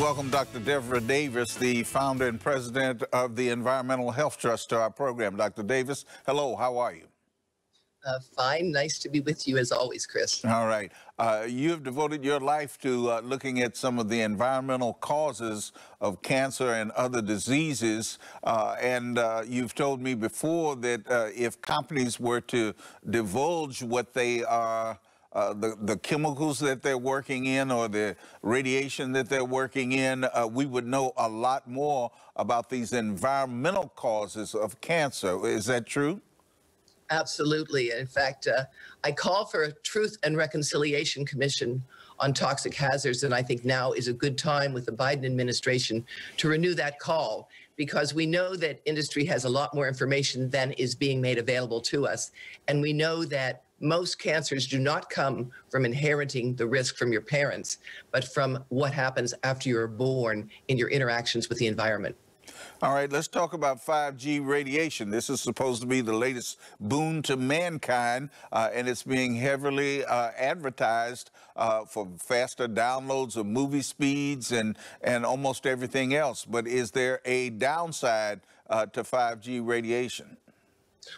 welcome Dr. Devra Davis, the founder and president of the Environmental Health Trust, to our program. Dr. Davis, hello, how are you? Fine. Nice to be with you as always, Chris. All right. You have devoted your life to looking at some of the environmental causes of cancer and other diseases. And you've told me before that if companies were to divulge what they are, the chemicals that they're working in or the radiation that they're working in, we would know a lot more about these environmental causes of cancer. Is that true? Absolutely. In fact, I call for a Truth and Reconciliation Commission on toxic hazards, and I think now is a good time with the Biden administration to renew that call, because we know that industry has a lot more information than is being made available to us, and we know that most cancers do not come from inheriting the risk from your parents, but from what happens after you're born in your interactions with the environment. All right, let's talk about 5G radiation. This is supposed to be the latest boon to mankind, and it's being heavily advertised for faster downloads of movie speeds and almost everything else. But is there a downside to 5G radiation?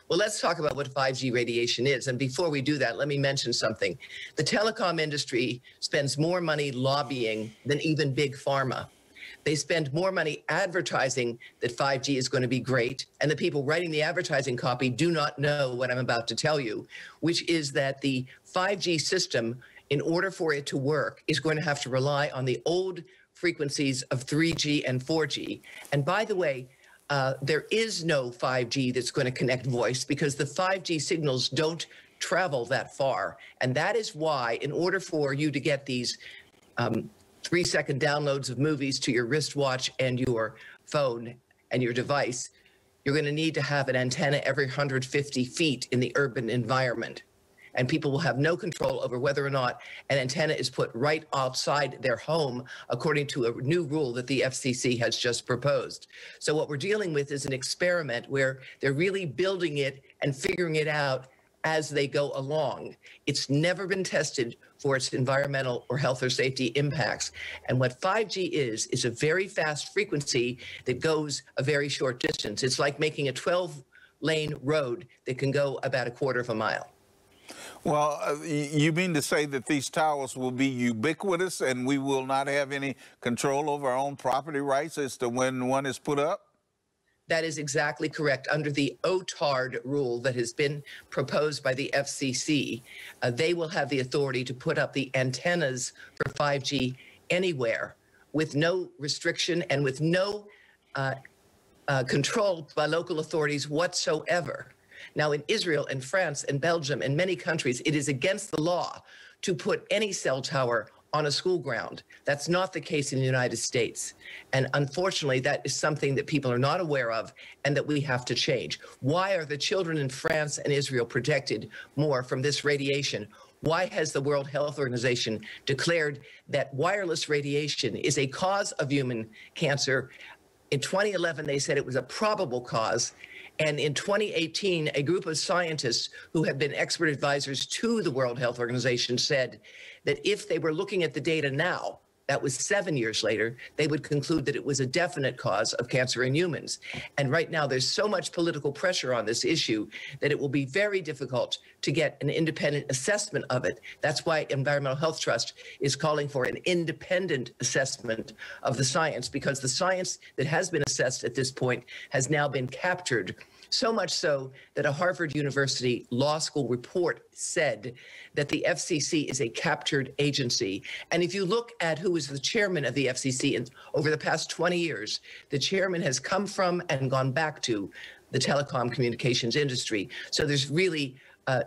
Well, let's talk about what 5G radiation is. And before we do that, let me mention something. The telecom industry spends more money lobbying than even big pharma. They spend more money advertising that 5G is going to be great, and the people writing the advertising copy do not know what I'm about to tell you, which is that the 5G system, in order for it to work, is going to have to rely on the old frequencies of 3G and 4G. And by the way, there is no 5G that's going to connect voice, because the 5G signals don't travel that far. And that is why, in order for you to get these 3-second downloads of movies to your wristwatch and your phone and your device, you're going to need to have an antenna every 150 feet in the urban environment. And people will have no control over whether or not an antenna is put right outside their home, according to a new rule that the FCC has just proposed. So what we're dealing with is an experiment where they're really building it and figuring it out as they go along. It's never been tested for its environmental or health or safety impacts. And what 5G is a very fast frequency that goes a very short distance. It's like making a 12-lane road that can go about a quarter of a mile. Well, you mean to say that these towers will be ubiquitous and we will not have any control over our own property rights as to when one is put up? That is exactly correct. Under the OTARD rule that has been proposed by the FCC, they will have the authority to put up the antennas for 5G anywhere with no restriction and with no control by local authorities whatsoever. Now, in Israel and France and Belgium and many countries, it is against the law to put any cell tower on a school ground. That's not the case in the United States. And unfortunately, that is something that people are not aware of and that we have to change. Why are the children in France and Israel protected more from this radiation? Why has the World Health Organization declared that wireless radiation is a cause of human cancer? In 2011, they said it was a probable cause. And in 2018, a group of scientists who have been expert advisors to the World Health Organization said that if they were looking at the data now, that was 7 years later, they would conclude that it was a definite cause of cancer in humans. And right now, there's so much political pressure on this issue that it will be very difficult to get an independent assessment of it. That's why Environmental Health Trust is calling for an independent assessment of the science, because the science that has been assessed at this point has now been captured. So much so that a Harvard University law school report said that the FCC is a captured agency. And if you look at who is the chairman of the FCC over the past 20 years, the chairman has come from and gone back to the telecom communications industry. So there's really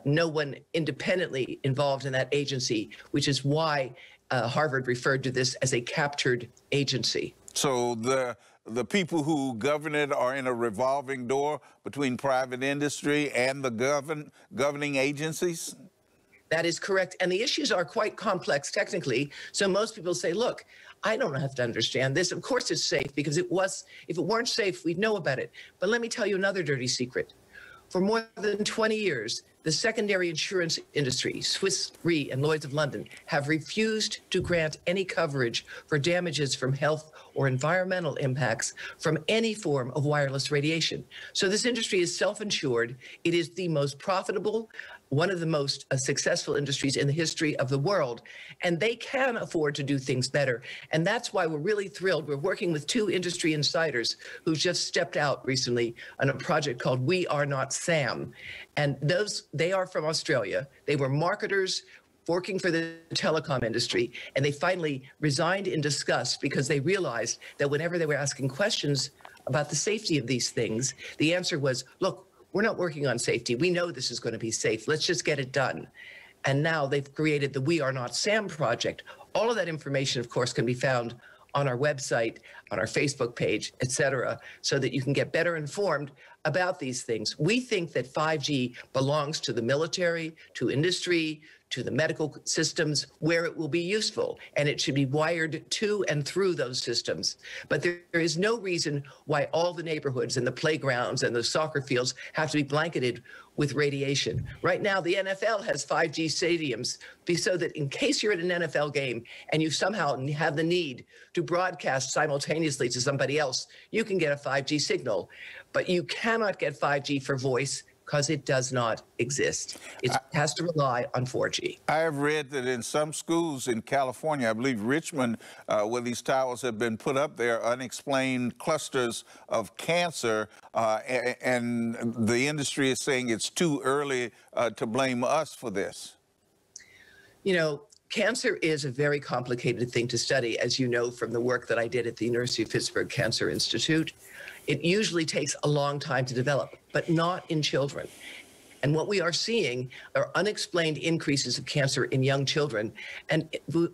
no one independently involved in that agency, which is why Harvard referred to this as a captured agency. So the people who govern it are in a revolving door between private industry and the governing agencies? That is correct. And the issues are quite complex technically. So most people say, look, I don't have to understand this. Of course it's safe, because if it weren't safe, we'd know about it. But let me tell you another dirty secret. For more than 20 years, the secondary insurance industry, Swiss Re and Lloyd's of London, have refused to grant any coverage for damages from health or environmental impacts from any form of wireless radiation. So this industry is self-insured. It is the most profitable, one of the most successful industries in the history of the world, and they can afford to do things better. And that's why we're really thrilled. We're working with two industry insiders who just stepped out recently on a project called We Are Not SAM. And they are from Australia. They were marketers working for the telecom industry, and they finally resigned in disgust because they realized that whenever they were asking questions about the safety of these things, the answer was, look, we're not working on safety. We know this is going to be safe. Let's just get it done. And now they've created the We Are Not SAM project. All of that information, of course, can be found on our website, on our Facebook page, et cetera, so that you can get better informed about these things. We think that 5G belongs to the military, to industry, to the medical systems where it will be useful, and it should be wired to and through those systems. But there is no reason why all the neighborhoods and the playgrounds and the soccer fields have to be blanketed with radiation. Right now, the NFL has 5G stadiums so that in case you're at an NFL game and you somehow have the need to broadcast simultaneously to somebody else, you can get a 5G signal. But you cannot get 5G for voice because it does not exist. It has to rely on 4G. I have read that in some schools in California, I believe Richmond, where these towers have been put up there, unexplained clusters of cancer, and the industry is saying it's too early to blame us for this. You know, cancer is a very complicated thing to study, as you know from the work that I did at the University of Pittsburgh Cancer Institute. It usually takes a long time to develop, but not in children. And what we are seeing are unexplained increases of cancer in young children. And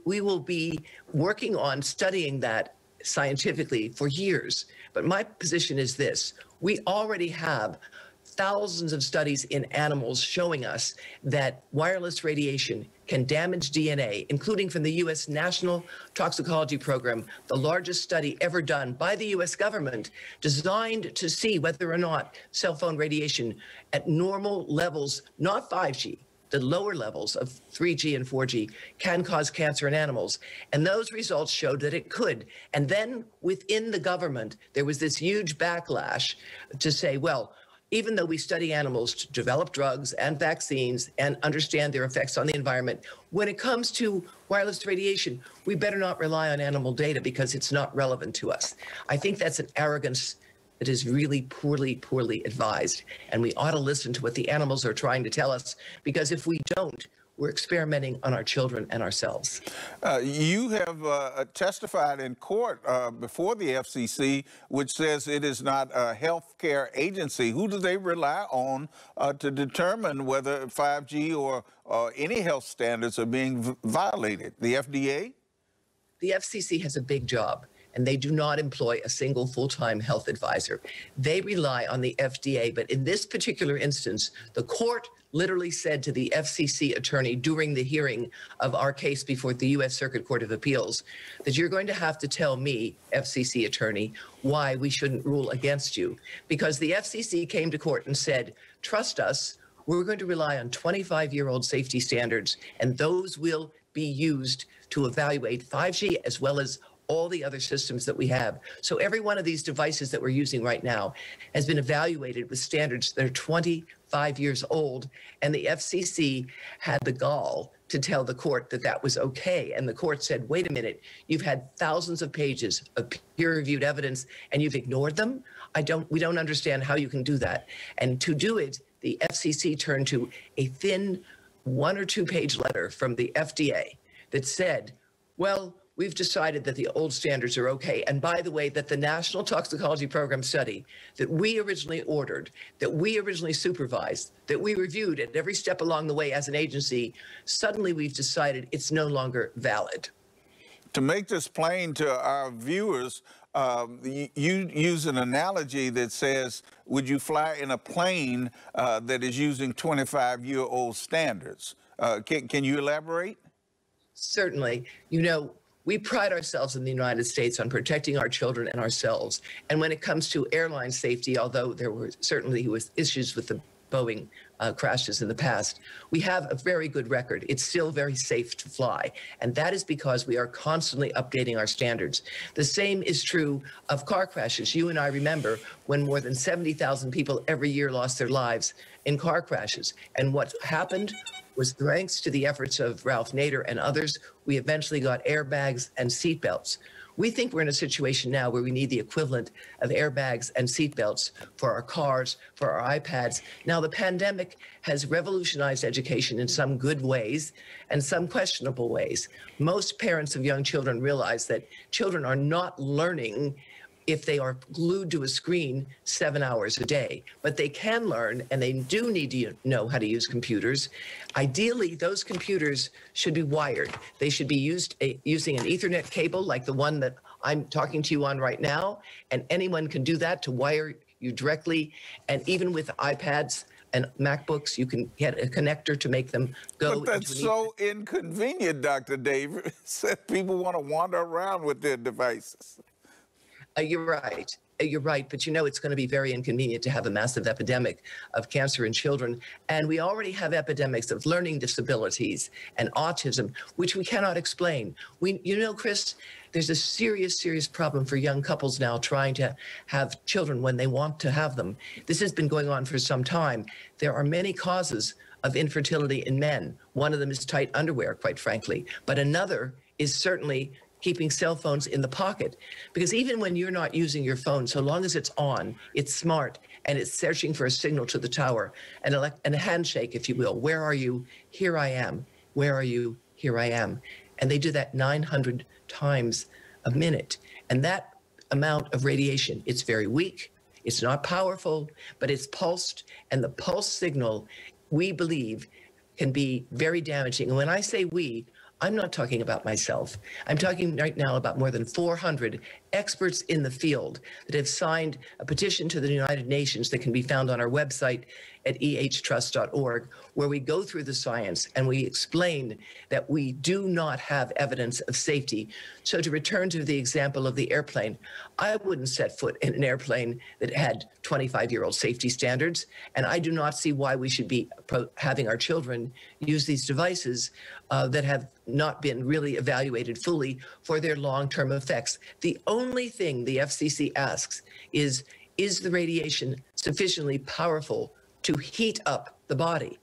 we will be working on studying that scientifically for years. But my position is this: we already have thousands of studies in animals showing us that wireless radiation can damage DNA, including from the U.S. National Toxicology Program, the largest study ever done by the U.S. government, designed to see whether or not cell phone radiation at normal levels, not 5G, the lower levels of 3G and 4G, can cause cancer in animals. And those results showed that it could. And then within the government, there was this huge backlash to say, well, even though we study animals to develop drugs and vaccines and understand their effects on the environment, when it comes to wireless radiation, we better not rely on animal data because it's not relevant to us. I think that's an arrogance that is really poorly advised. And we ought to listen to what the animals are trying to tell us, because if we don't, we're experimenting on our children and ourselves. You have testified in court before the FCC, which says it is not a health care agency. Who do they rely on to determine whether 5G or any health standards are being violated? The FDA? The FCC has a big job, and they do not employ a single full-time health advisor. They rely on the FDA, but in this particular instance, the court literally said to the FCC attorney during the hearing of our case before the U.S. Circuit Court of Appeals that you're going to have to tell me, FCC attorney, why we shouldn't rule against you. Because the FCC came to court and said, trust us, we're going to rely on 25-year-old safety standards, and those will be used to evaluate 5G as well as all the other systems that we have. So every one of these devices that we're using right now has been evaluated with standards that are 25 years old, and the FCC had the gall to tell the court that that was okay. And the court said, wait a minute, you've had thousands of pages of peer-reviewed evidence and you've ignored them? We don't understand how you can do that. And to do it, the FCC turned to a thin 1 or 2 page letter from the FDA that said, well, we've decided that the old standards are okay. And by the way, that the National Toxicology Program study that we originally ordered, that we originally supervised, that we reviewed at every step along the way as an agency, suddenly we've decided it's no longer valid. To make this plain to our viewers, you use an analogy that says, would you fly in a plane that is using 25-year-old standards? Can you elaborate? Certainly. You know, we pride ourselves in the United States on protecting our children and ourselves. And when it comes to airline safety, although there were certainly issues with the Boeing crashes in the past. We have a very good record. It's still very safe to fly. And that is because we are constantly updating our standards. The same is true of car crashes. You and I remember when more than 70,000 people every year lost their lives in car crashes. And what happened was, thanks to the efforts of Ralph Nader and others, we eventually got airbags and seatbelts. We think we're in a situation now where we need the equivalent of airbags and seatbelts for our cars, for our iPads. Now, the pandemic has revolutionized education in some good ways and some questionable ways. Most parents of young children realize that children are not learning if they are glued to a screen 7 hours a day. But they can learn, and they do need to know how to use computers. Ideally, those computers should be wired. They should be used using an Ethernet cable like the one that I'm talking to you on right now, and anyone can do that to wire you directly. And even with iPads and MacBooks, you can get a connector to make them go. But that's so inconvenient, Dr. Dave. People want to wander around with their devices. You're right. You're right. But you know, it's going to be very inconvenient to have a massive epidemic of cancer in children. And we already have epidemics of learning disabilities and autism, which we cannot explain. You know, Chris, there's a serious, serious problem for young couples now trying to have children when they want to have them. This has been going on for some time. There are many causes of infertility in men. One of them is tight underwear, quite frankly. But another is certainly keeping cell phones in the pocket. Because even when you're not using your phone, so long as it's on, it's smart, and it's searching for a signal to the tower, and a handshake, if you will. Where are you? Here I am. Where are you? Here I am. And they do that 900 times a minute. And that amount of radiation, it's very weak, it's not powerful, but it's pulsed, and the pulse signal, we believe, can be very damaging. And when I say we, I'm not talking about myself. I'm talking right now about more than 400 experts in the field that have signed a petition to the United Nations that can be found on our website at ehtrust.org, where we go through the science and we explain that we do not have evidence of safety. So to return to the example of the airplane, I wouldn't set foot in an airplane that had 25-year-old safety standards, and I do not see why we should be having our children use these devices that have not been really evaluated fully for their long-term effects. The only thing the FCC asks is the radiation sufficiently powerful to heat up the body?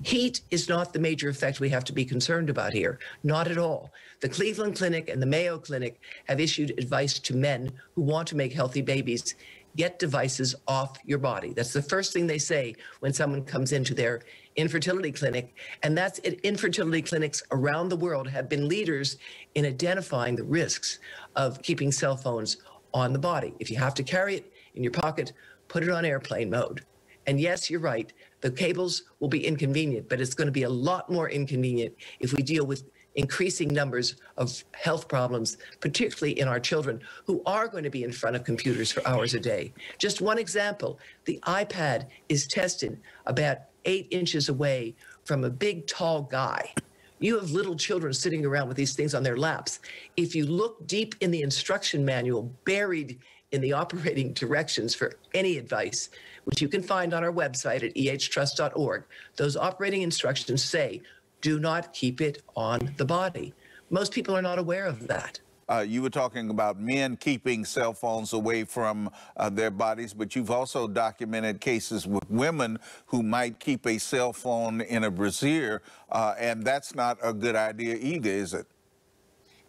Heat is not the major effect we have to be concerned about here, not at all. The Cleveland Clinic and the Mayo Clinic have issued advice to men who want to make healthy babies: get devices off your body. That's the first thing they say when someone comes into their infertility clinic. And that's it. Infertility clinics around the world have been leaders in identifying the risks of keeping cell phones on the body. If you have to carry it in your pocket, put it on airplane mode. And yes, you're right, the cables will be inconvenient, but it's going to be a lot more inconvenient if we deal with increasing numbers of health problems, particularly in our children who are going to be in front of computers for hours a day. Just one example, the iPad is tested about 8 inches away from a big, tall guy. You have little children sitting around with these things on their laps. If you look deep in the instruction manual, buried in the operating directions for any advice, which you can find on our website at ehtrust.org, those operating instructions say, do not keep it on the body. Most people are not aware of that. You were talking about men keeping cell phones away from their bodies, but you've also documented cases with women who might keep a cell phone in a brassiere, and that's not a good idea either, is it?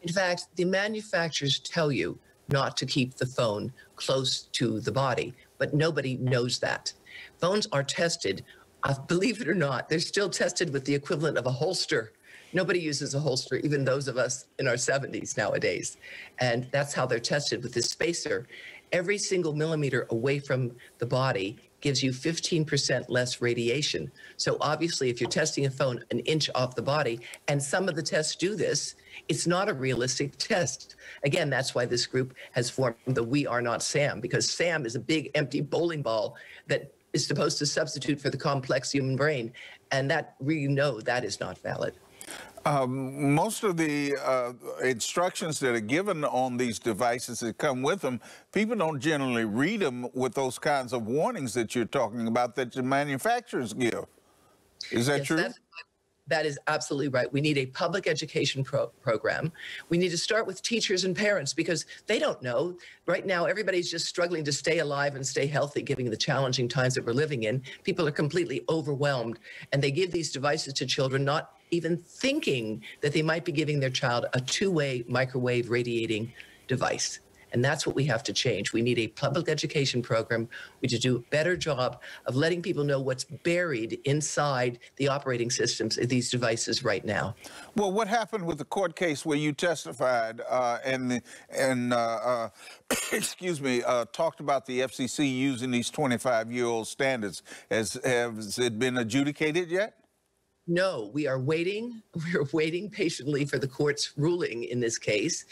In fact, the manufacturers tell you not to keep the phone close to the body, but nobody knows that. Phones are tested, believe it or not, they're still tested with the equivalent of a holster. Nobody uses a holster, even those of us in our 70s nowadays. And that's how they're tested with this spacer. Every single millimeter away from the body gives you 15% less radiation. So obviously, if you're testing a phone an inch off the body, and some of the tests do this, it's not a realistic test. Again, that's why this group has formed the We Are Not SAM, because SAM is a big empty bowling ball that is supposed to substitute for the complex human brain. And that we know that is not valid. Most of the instructions that are given on these devices that come with them, people don't generally read them with those kinds of warnings that you're talking about that the manufacturers give. Is that Yes, true? that is absolutely right. We need a public education program. We need to start with teachers and parents because they don't know. Right now, everybody's just struggling to stay alive and stay healthy, given the challenging times that we're living in. People are completely overwhelmed, and they give these devices to children, not even thinking that they might be giving their child a two-way microwave radiating device. And that's what we have to change. We need a public education program. We need to do a better job of letting people know what's buried inside the operating systems of these devices right now. Well, what happened with the court case where you testified and excuse me, talked about the FCC using these 25-year-old standards? Has it been adjudicated yet? No, we are waiting. We're waiting patiently for the court's ruling in this case.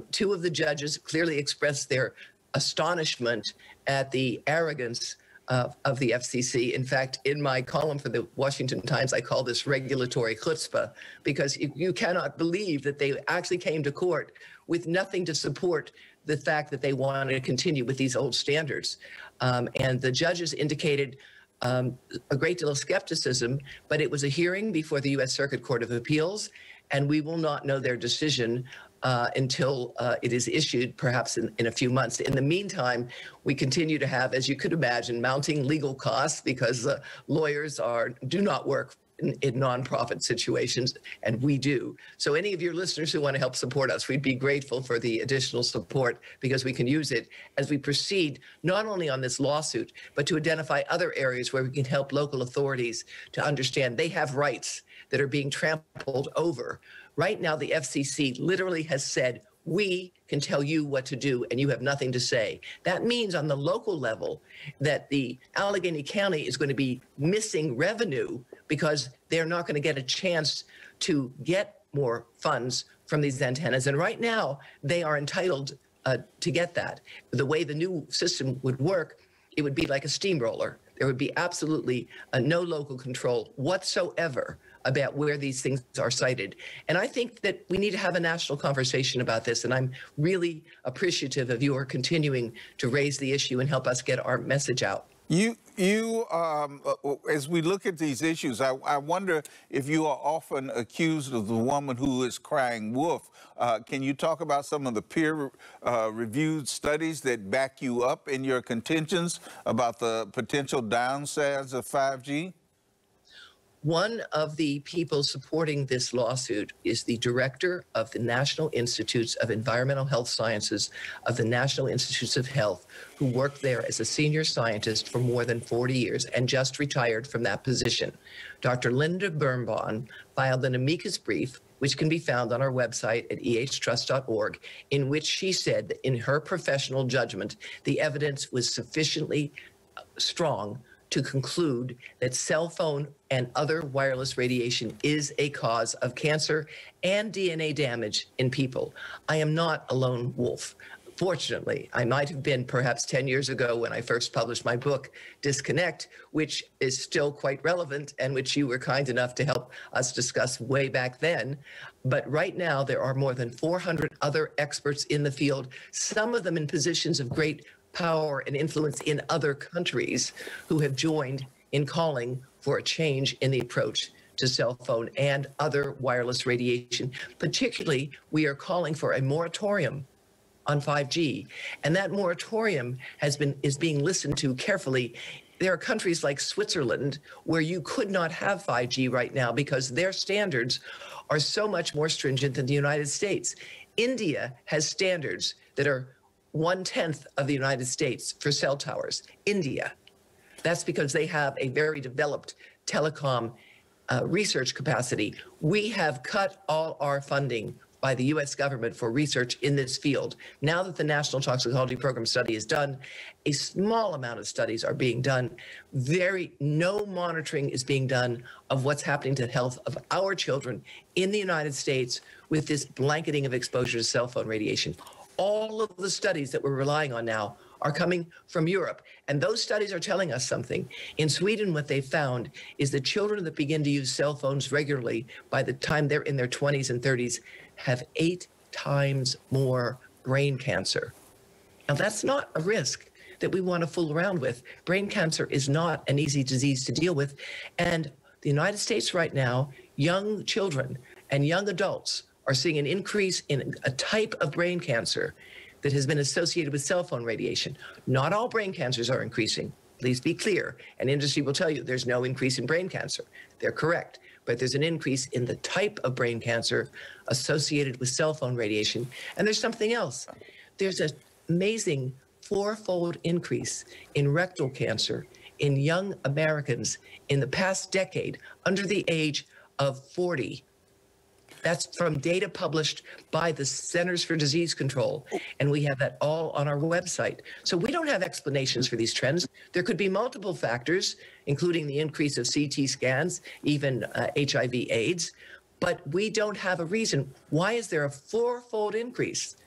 Two of the judges clearly expressed their astonishment at the arrogance of the FCC. In fact, in my column for the Washington Times, I call this regulatory chutzpah, because you cannot believe that they actually came to court with nothing to support the fact that they wanted to continue with these old standards. And the judges indicated a great deal of skepticism, but it was a hearing before the U.S. Circuit Court of Appeals, and we will not know their decision until it is issued, perhaps in a few months. In the meantime, we continue to have, as you could imagine, mounting legal costs because lawyers do not work in nonprofit situations, and we do. So any of your listeners who want to help support us, we'd be grateful for the additional support because we can use it as we proceed, not only on this lawsuit, but to identify other areas where we can help local authorities to understand they have rights that are being trampled over. Right now, the FCC literally has said, we can tell you what to do and you have nothing to say. That means on the local level that the Allegheny County is going to be missing revenue because they're not going to get a chance to get more funds from these antennas. And right now, they are entitled to get that. The way the new system would work, it would be like a steamroller. There would be absolutely no local control whatsoever about where these things are sited. And I think that we need to have a national conversation about this. And I'm really appreciative of your continuing to raise the issue and help us get our message out. As we look at these issues, I wonder if you are often accused of the woman who is crying wolf. Can you talk about some of the peer-reviewed studies that back you up in your contentions about the potential downsides of 5G? One of the people supporting this lawsuit is the director of the National Institutes of Environmental Health Sciences of the National Institutes of Health, who worked there as a senior scientist for more than 40 years and just retired from that position. Dr. Linda Birnbaum filed an amicus brief, which can be found on our website at ehtrust.org, in which she said that in her professional judgment, the evidence was sufficiently strong to conclude that cell phone and other wireless radiation is a cause of cancer and DNA damage in people. I am not a lone wolf. Fortunately, I might have been perhaps 10 years ago when I first published my book, Disconnect, which is still quite relevant and which you were kind enough to help us discuss way back then. But right now, there are more than 400 other experts in the field, some of them in positions of great power and influence in other countries, who have joined in calling for a change in the approach to cell phone and other wireless radiation. Particularly, we are calling for a moratorium on 5G. And that moratorium is being listened to carefully. There are countries like Switzerland where you could not have 5G right now because their standards are so much more stringent than the United States. India has standards that are 1/10 of the United States for cell towers. India. That's because they have a very developed telecom research capacity. We have cut all our funding by the U.S. government for research in this field. Now that the National Toxicology Program study is done, a small amount of studies are being done. No monitoring is being done of what's happening to the health of our children in the United States with this blanketing of exposure to cell phone radiation. All of the studies that we're relying on now are coming from Europe. And those studies are telling us something. In Sweden, what they found is that children that begin to use cell phones regularly by the time they're in their 20s and 30s have 8 times more brain cancer. Now, that's not a risk that we want to fool around with. Brain cancer is not an easy disease to deal with. And the United States right now, young children and young adults are seeing an increase in a type of brain cancer that has been associated with cell phone radiation. Not all brain cancers are increasing. Please be clear. And industry will tell you there's no increase in brain cancer. They're correct. But there's an increase in the type of brain cancer associated with cell phone radiation. And there's something else. There's an amazing 4-fold increase in rectal cancer in young Americans in the past decade under the age of 40. That's from data published by the Centers for Disease Control, and we have that all on our website. So we don't have explanations for these trends. There could be multiple factors, including the increase of CT scans, even HIV/AIDS, but we don't have a reason. Why is there a 4-fold increase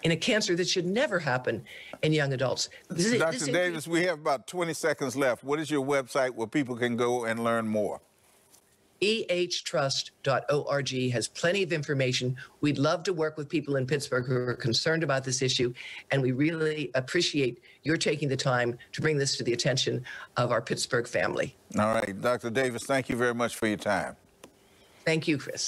in a cancer that should never happen in young adults? Dr. Davis, we have about 20 seconds left. What is your website where people can go and learn more? ehtrust.org has plenty of information. We'd love to work with people in Pittsburgh who are concerned about this issue, and we really appreciate your taking the time to bring this to the attention of our Pittsburgh family. All right, Dr. Davis, thank you very much for your time. Thank you, Chris.